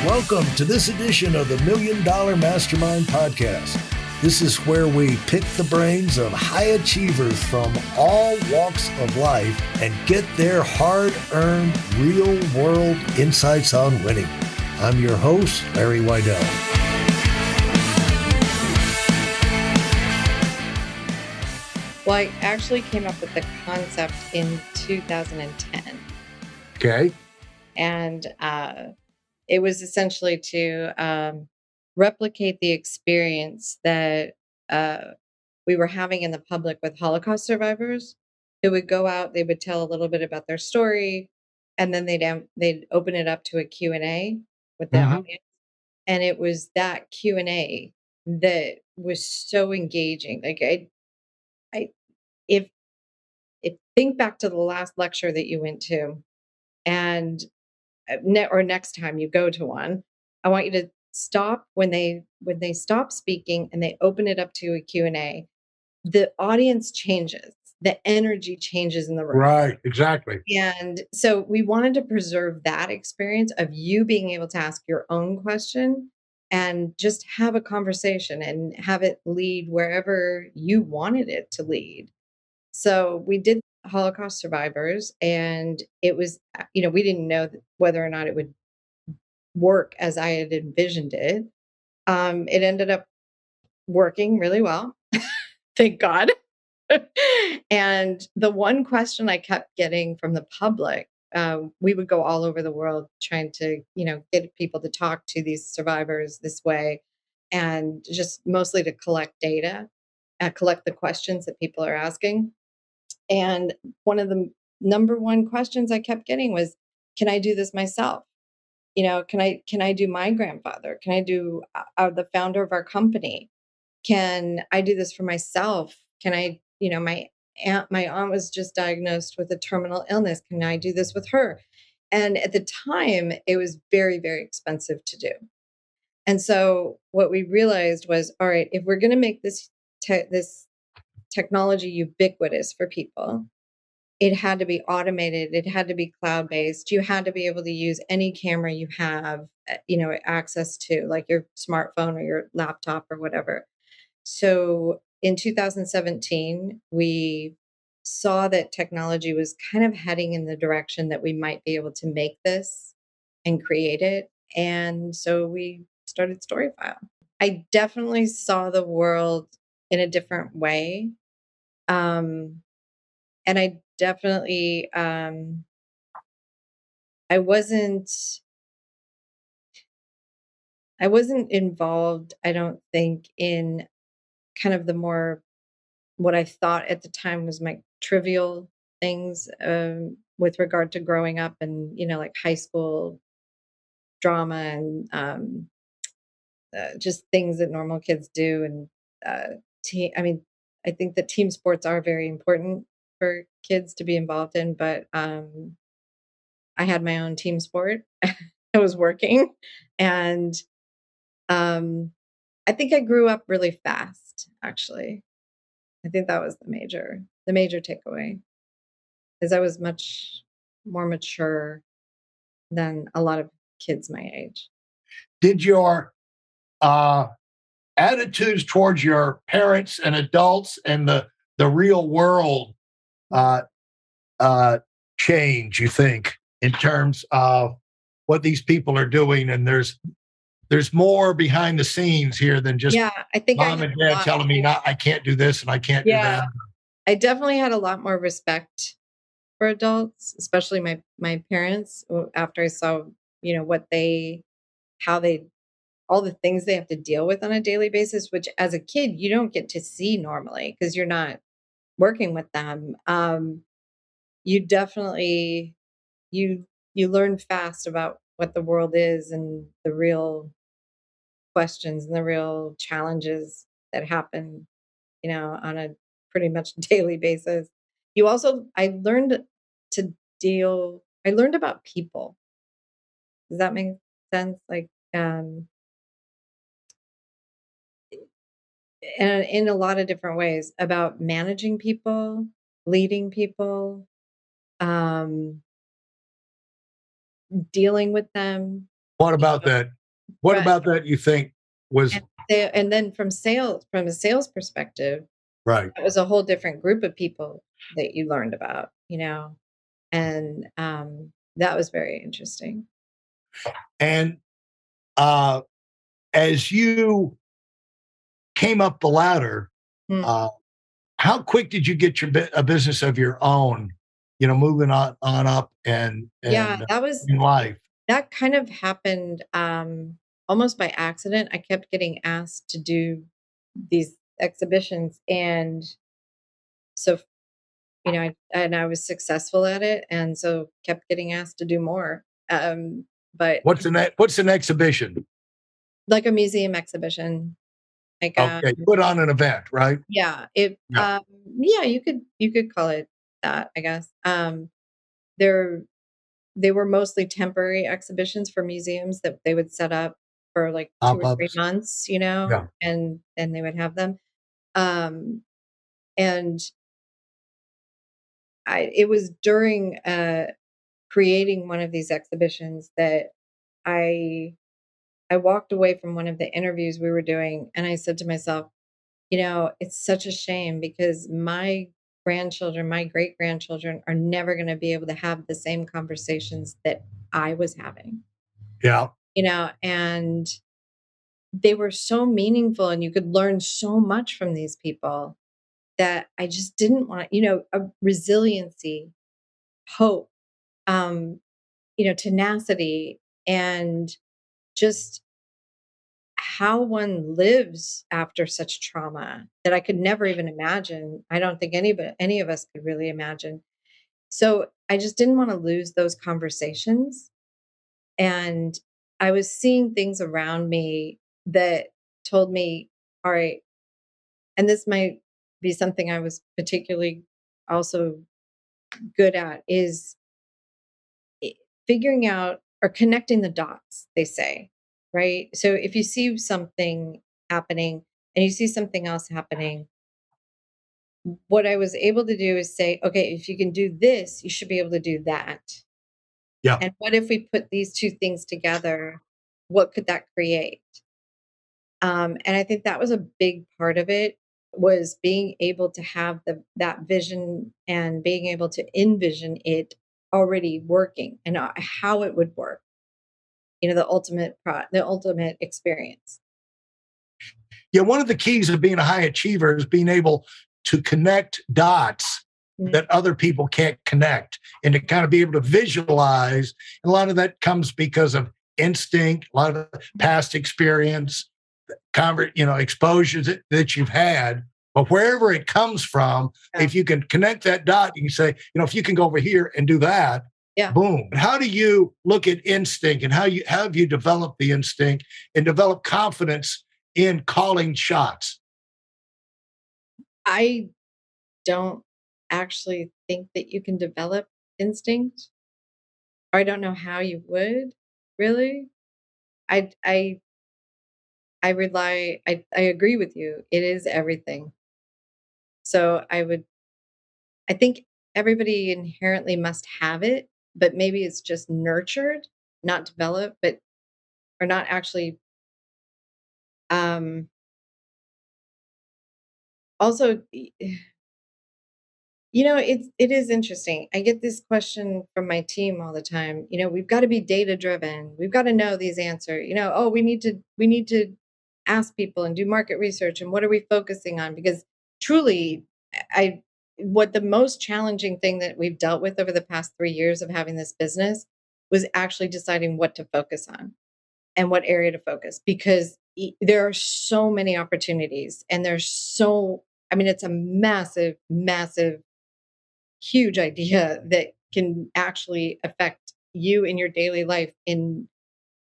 Welcome to this edition of the Million Dollar Mastermind podcast. This is where we pick the brains of high achievers from all walks of life and get their hard-earned, real-world insights on winning. I'm your host, Larry Weidel. Well, I actually came up with the concept in 2010. Okay. And it was essentially to replicate the experience that we were having in the public with Holocaust survivors who would go out, they would tell a little bit about their story, and then they'd open it up to a Q&A with the audience. And it was that Q&A that was so engaging. Like if think back to the last lecture that you went to, and next time you go to one, I want you to stop when they stop speaking and they open it up to a Q&A. The audience changes, the energy changes in the room. Right, exactly. And so we wanted to preserve that experience of you being able to ask your own question and just have a conversation and have it lead wherever you wanted it to lead. So we did Holocaust survivors, and it was, we didn't know whether or not it would work as I had envisioned it. It ended up working really well. Thank God. And the one question I kept getting from the public, we would go all over the world trying to, get people to talk to these survivors this way, and just mostly to collect data, collect the questions that people are asking. And one of the number one questions I kept getting was, can I do this myself? Can I do my grandfather? Can I do the founder of our company? Can I do this for myself? Can I, my aunt was just diagnosed with a terminal illness. Can I do this with her? And at the time, it was very, very expensive to do. And so what we realized was, all right, if we're going to make this technology ubiquitous for people, it had to be automated. It had to be cloud-based. You had to be able to use any camera you have, access to, like your smartphone or your laptop or whatever. So in 2017, we saw that technology was kind of heading in the direction that we might be able to make this and create it. And so we started StoryFile. I definitely saw the world in a different way. And I definitely, I wasn't involved, I don't think, in kind of the more, what I thought at the time was my trivial things, with regard to growing up and, like high school drama and just things that normal kids do. And I think that team sports are very important for kids to be involved in, but I had my own team sport. I was working, and I think I grew up really fast, actually. I think that was the major takeaway, is I was much more mature than a lot of kids my age. Did your attitudes towards your parents and adults and the real world change, you think, in terms of what these people are doing? And there's more behind the scenes here than just I think mom and dad telling me, I can't do this and I can't do that. I definitely had a lot more respect for adults, especially my parents, after I saw, all the things they have to deal with on a daily basis, which as a kid, you don't get to see normally because you're not working with them. You definitely, you learn fast about what the world is and the real questions and the real challenges that happen, on a pretty much daily basis. I learned about people. Does that make sense? Like, and in a lot of different ways, about managing people, leading people, dealing with them, What about that? What But about that you think was and then from a sales perspective, right? it was a whole different group of people that you learned about, and that was very interesting. And uh, as you came up the ladder, Hmm. uh, how quick did you get a business of your own? Moving on up and Yeah, in life. that kind of happened almost by accident. I kept getting asked to do these exhibitions, and so I was successful at it, and so kept getting asked to do more. But What's an exhibition? like a museum exhibition, like Okay, put on an event, right? yeah, Yeah. yeah, you could call it that, I guess. They're They were mostly temporary exhibitions for museums that they would set up for, like, 2 or 3 Pop-ups. months, Yeah. and they would have them. Um, and it was during, creating one of these exhibitions that I I walked away from one of the interviews we were doing, and I said to myself, "It's such a shame because my grandchildren, my great-grandchildren are never gonna be able to have the same conversations that I was having." Yeah. And they were so meaningful and you could learn so much from these people that I just didn't want, a resiliency, hope, um, tenacity, and just how one lives after such trauma that I could never even imagine. I don't think any of us could really imagine. So I just didn't want to lose those conversations. And I was seeing things around me that told me, all right, and this might be something I was particularly also good at is i- figuring out or connecting the dots, they say, right? So if you see something happening and you see something else happening, what I was able to do is say, okay, if you can do this, you should be able to do that. Yeah. And what if we put these two things together? What could that create? And I think that was a big part of it, was being able to have that vision and being able to envision it already working and how it would work. The ultimate experience. Yeah. One of the keys of being a high achiever is being able to connect dots Mm. that other people can't connect and to kind of be able to visualize. And a lot of that comes because of instinct, a lot of past experience, exposures that you've had. But wherever it comes from, Yeah. if you can connect that dot, you can say, if you can go over here and do that, Yeah. boom. How do you look at instinct and how have you developed the instinct and develop confidence in calling shots? I don't actually think that you can develop instinct. Or I don't know how you would really. I I I agree with you. It is everything. So I think everybody inherently must have it, but maybe it's just nurtured, not developed, but or not actually. Um, Also, it is interesting. I get this question from my team all the time. We've got to be data driven. We've got to know these answers. Oh, we need to ask people and do market research. And what are we focusing on? Because truly, I what the most challenging thing that we've dealt with over the past 3 years of having this business was actually deciding what to focus on and what area to focus, because there are so many opportunities and there's so, I mean, it's a massive, massive, huge idea that can actually affect you in your daily life in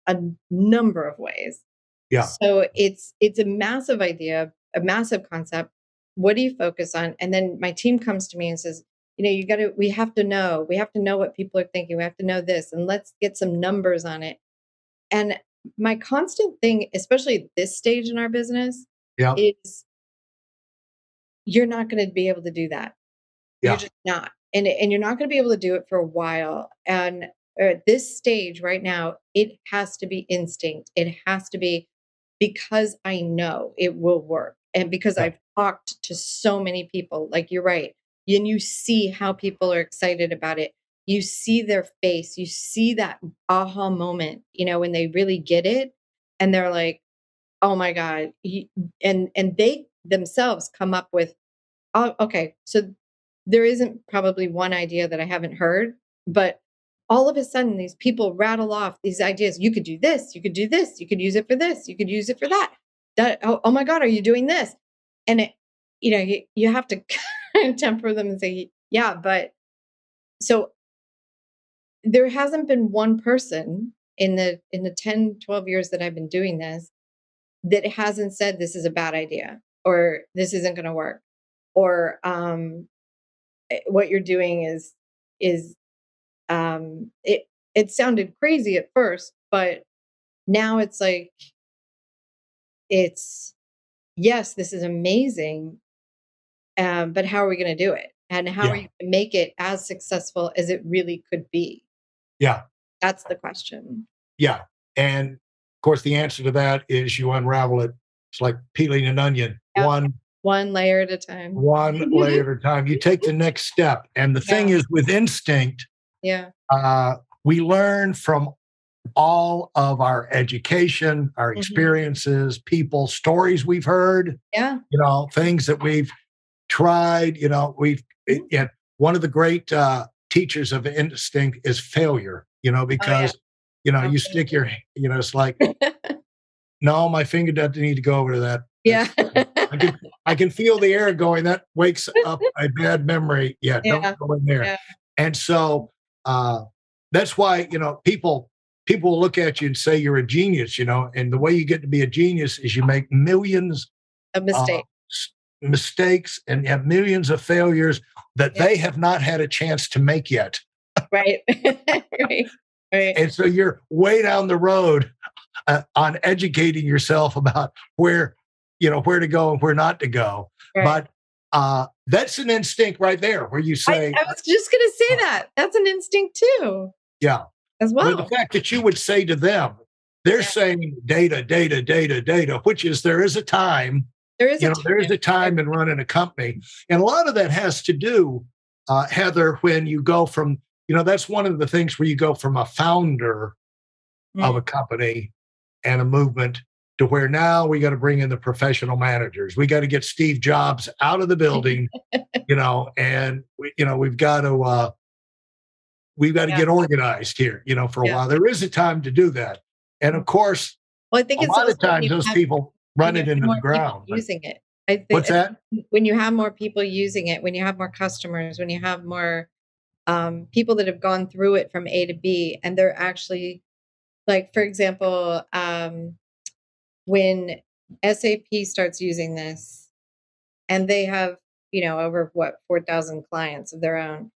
a number of ways. Yeah. So it's a massive idea, a massive concept. What do you focus on? And then my team comes to me and says, we have to know what people are thinking. We have to know this, and let's get some numbers on it. And my constant thing, especially at this stage in our business, Yeah. is you're not going to be able to do that. You're Yeah. just not. And you're not going to be able to do it for a while. And at this stage right now, it has to be instinct. It has to be because I know it will work. And because Yeah. I've talked to so many people, like you're right. And you see how people are excited about it. You see their face, you see that aha moment, when they really get it and they're like, oh my God. And they themselves come up with, oh, okay. So there isn't probably one idea that I haven't heard, but all of a sudden these people rattle off these ideas. You could do this, you could do this, you could use it for this, you could use it for that. Oh my God, are you doing this? And you have to kind of temper them and say, yeah, but so there hasn't been one person in the 10, 12 years that I've been doing this that hasn't said this is a bad idea or this isn't going to work or what you're doing is it sounded crazy at first, but now it's like it's yes, this is amazing, but how are we going to do it? And how are Yeah. you going to make it as successful as it really could be? Yeah. That's the question. Yeah. And of course, the answer to that is you unravel it. It's like peeling an onion, Yep. one One layer at a time. layer at a time. You take the next step. And the thing Yeah. is, with instinct, Yeah. we learn from all of our education, our Mhm. experiences, people, stories we've heard, Yeah. things that we've tried. Mhm. Yeah, one of the great teachers of instinct is failure, Oh, yeah. because, you stick Absolutely. it's like, no, my finger doesn't need to go over to that. Yeah. I can, I can feel the air going. That wakes up a bad memory. Yeah, don't Yeah. go in there. Yeah. And so uh, that's why, people will look at you and say you're a genius, and the way you get to be a genius is you make millions A uh, mistake. mistakes and have millions of failures that Yeah. they have not had a chance to make yet. Right. Right. Right. And so you're way down the road on educating yourself about where to go and where not to go. Right. But that's an instinct right there where you I say, I was just gonna say uh, that. That's an instinct too, yeah. as Well, the well. fact that you would say to them, they're Yeah. saying data, data, data, data, which is there is a time, There is a time there is a for time in everything. running a company. And a lot of that has to do, Heather, when you go from, that's one of the things where you go from a founder of Mm. a company and a movement to where now we got to bring in the professional managers. We got to get Steve Jobs out of the building, and we've got to Yeah. get organized here, for a Yeah. while. There is a time to do that. And Mm. of course, Well, I think a it's lot also of times those people when run you it have into the more people ground. But using it. I think what's I that? think when you have more people using it, when you have more customers, when you have more, people that have gone through it from A to B, and they're actually like, for example, when SAP starts using this and they have, over what, 4,000 clients of their own.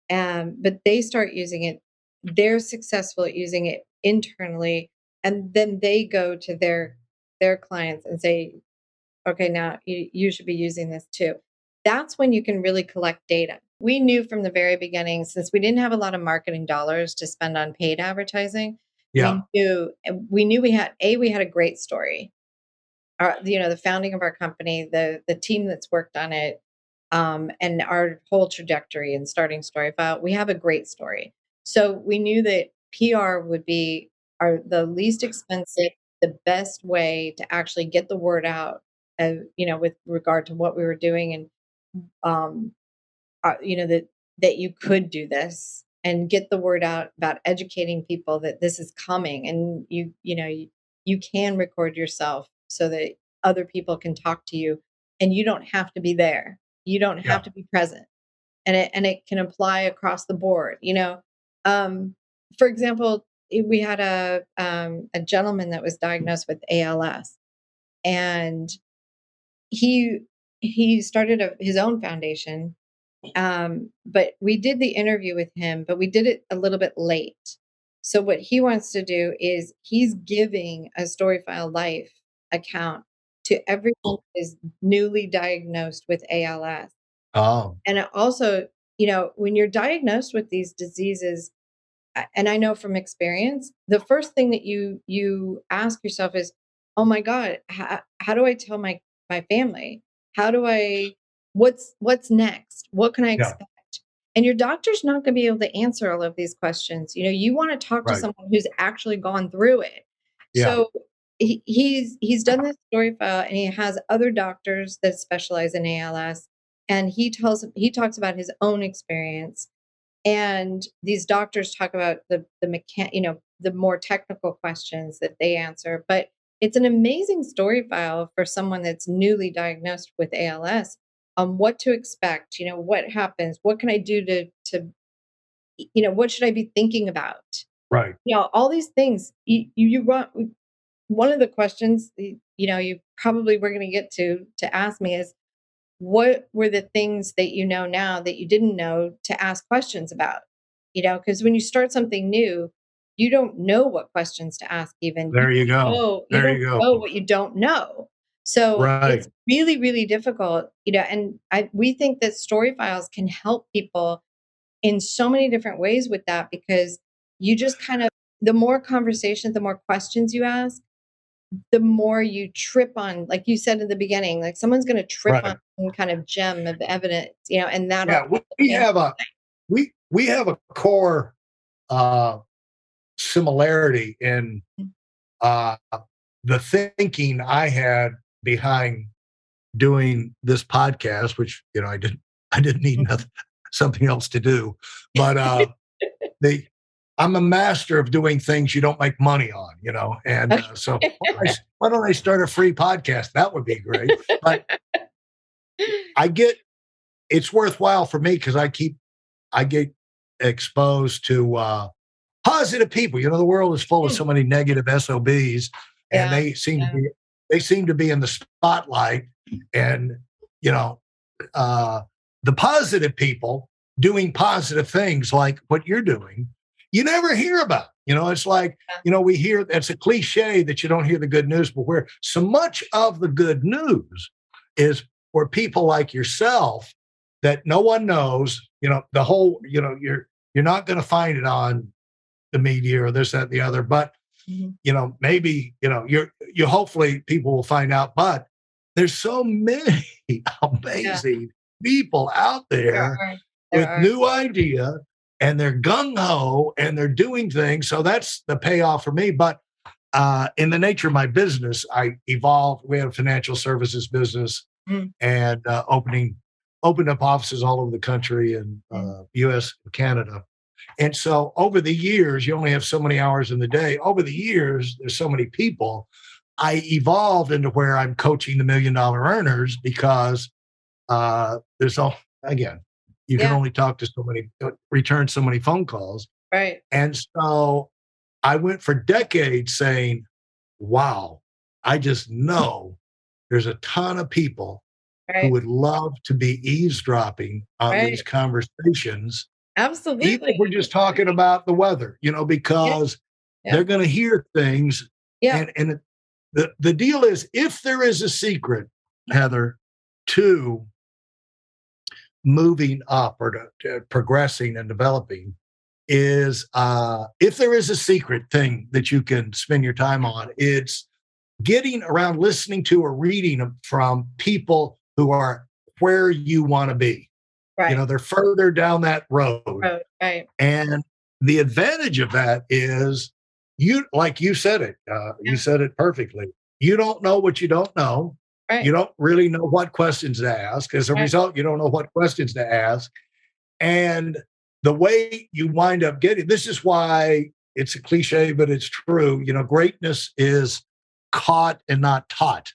But they start using it. They're successful at using it internally, and then they go to their clients and say, "Okay, now you should be using this too." That's when you can really collect data. We knew from the very beginning, since we didn't have a lot of marketing dollars to spend on paid advertising, Yeah. we knew we had a great story. The founding of our company, the team that's worked on it, and our whole trajectory in starting StoryFile, we have a great story. So we knew that PR would be the least expensive, the best way to actually get the word out, with regard to what we were doing, and um, that you could do this and get the word out about educating people that this is coming, and you can record yourself so that other people can talk to you, and you don't have to be there. You don't Yeah. have to be present, and it can apply across the board. Um, for example, we had a gentleman that was diagnosed with ALS, and he he started his own foundation, but we did the interview with him, but we did it a little bit late. So what he wants to do is he's giving a StoryFile Life account to everyone who is newly diagnosed with ALS. Oh, And it also, when you're diagnosed with these diseases, and I know from experience, the first thing that you ask yourself is, oh my God, how do I tell my family? How do I, what's next? What can I Yeah. expect? And your doctor's not going to be able to answer all of these questions. You want to talk to Right. someone who's actually gone through it. Yeah. So he's done this story file, and he has other doctors that specialize in ALS, and he talks about his own experience. And these doctors talk about the more technical questions that they answer. But it's an amazing story file for someone that's newly diagnosed with ALS on what to expect, what happens, what can I do to what should I be thinking about? Right. All these things. You run one of the questions, you probably were going to get to ask me is, what were the things that you know now that you didn't know to ask questions about? Because when you start something new, you don't know what questions to ask even. There you go. You There don't you go. know what you don't know. So Right. it's really, really difficult, and we think that story files can help people in so many different ways with that, because you just kind of, the more conversations, the more questions you ask, the more you trip on, like you said in the beginning, like someone's going to trip on Right. some kind of gem of evidence, and that'll Yeah. We change. have we have a core uh, similarity in uh, the thinking I had behind doing this podcast, which I didn't need nothing, something else to do, but the I'm a master of doing things you don't make money on, and so why don't I start a free podcast? That would be great. But I get it's worthwhile for me because I get exposed to positive people. The world is full of so many negative SOBs, and Yeah, they seem to be in the spotlight. And you know, uh, the positive people doing positive things like what you're doing, you never hear about. It's like we hear it's a cliche that you don't hear the good news, but where so much of the good news is for people like yourself that no one knows. The whole. You're not going to find it on the media or this, that, and the other. But Mhm. maybe you hopefully people will find out. But there's so many Yeah, amazing people out there there are. There with are. new idea and they're gung ho and they're doing things. So that's the payoff for me. But in the nature of my business, I evolved. We had a financial services business Mm, and opened up offices all over the country in mm. U.S. and Canada. And so over the years, you only have so many hours in the day. Over the years, there's so many people. I evolved into where I'm coaching the $1 million earners because there's all, again, you can Yeah, only talk to so many, return so many phone calls. right. And so I went for decades saying, wow, I just know there's a ton of people who Right. would love to be eavesdropping on these Right. conversations, even Absolutely. if we're just talking about the weather, Yeah. because Yeah. they're going to hear things. Yeah. And the deal is, if there is a secret, Heather, to moving up or to progressing and developing, is if there is a secret thing that you can spend your time on, it's getting around listening to or reading from people who are where you want to be. Right. They're further down that road. Right. Right. And the advantage of that is like you said it, you Yeah. said it perfectly. You don't know what you don't know. Right. You don't really know what questions to ask. As a Right. result, you don't know what questions to ask. And the way you wind up getting this is why it's a cliche, but it's true. Greatness is caught and not taught,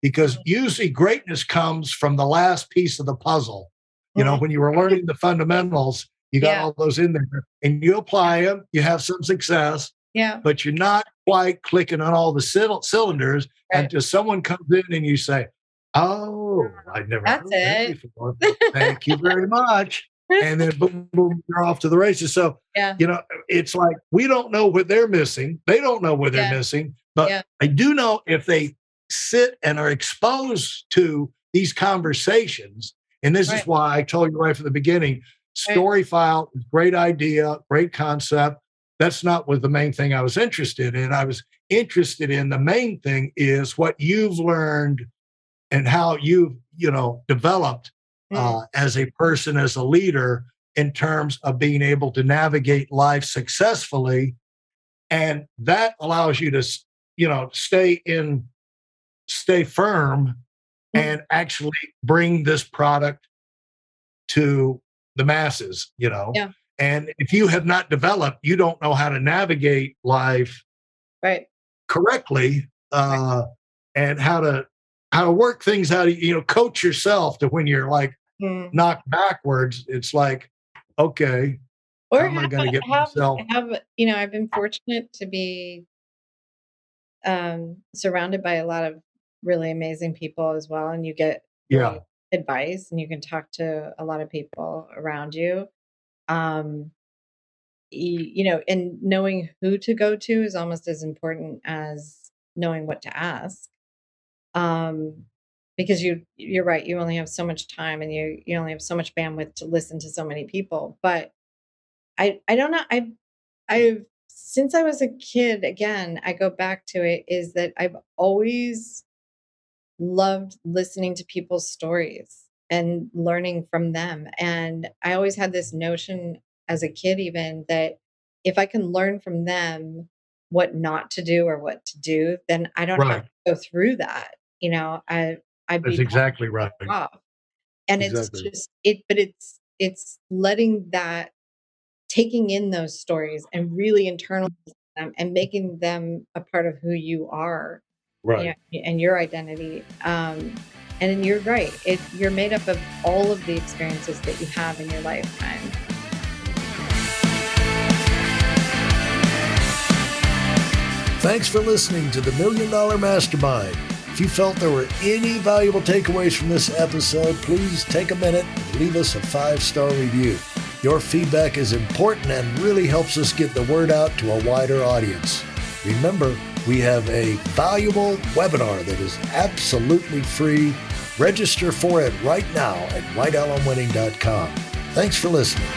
because Mhm. usually greatness comes from the last piece of the puzzle. Mhm. When you were learning the fundamentals, you got Yeah. all those in there and you Yeah. apply them, you have some success, Yeah. but you're not quite clicking on all the cylinders Right. until someone comes in and you say, oh, I'd never That's heard that it. before. Thank you very much. And then boom, boom, you're off to the races. So, Yeah. it's like we don't know what they're missing. They don't know what they're Yeah. missing. But Yeah. I do know if they sit and are exposed to these conversations, and this is Right. why I told you right from the beginning, Right. StoryFile, great idea, great concept. that's not what the main thing I was interested in. I was interested in the main thing is what you've learned and how you've, developed Mm, as a person, as a leader, in terms of being able to navigate life successfully. And that allows you to, stay firm mm, and actually bring this product to the masses, yeah, And if you have not developed, you don't know how to navigate life right, correctly, right. and how to work things out, coach yourself to when you're like Mm. knocked backwards. It's like, okay, how Or am I going to get have myself? I've been fortunate to be surrounded by a lot of really amazing people as well, and you get Yeah, great advice, and you can talk to a lot of people around you. Um, and knowing who to go to is almost as important as knowing what to ask. Um, because you're right, you only have so much time, and you only have so much bandwidth to listen to so many people. But I don't know. I've since I was a kid, again, I go back to it, is that I've always loved listening to people's stories and learning from them. And I always had this notion as a kid, even, that if I can learn from them what not to do or what to do, then I don't have right. to go through that. I'd That's be exactly right. better off. And it's Exactly. just it, but it's letting that, taking in those stories and really internalizing them and making them a part of who you are, Right. and your identity. And then you're right. You're made up of all of the experiences that you have in your lifetime. Thanks for listening to the Million Dollar Mastermind. If you felt there were any valuable takeaways from this episode, please take a minute and leave us a 5-star review. Your feedback is important and really helps us get the word out to a wider audience. Remember, we have a valuable webinar that is absolutely free. Register for it right now at weidelonwinning.com. Thanks for listening.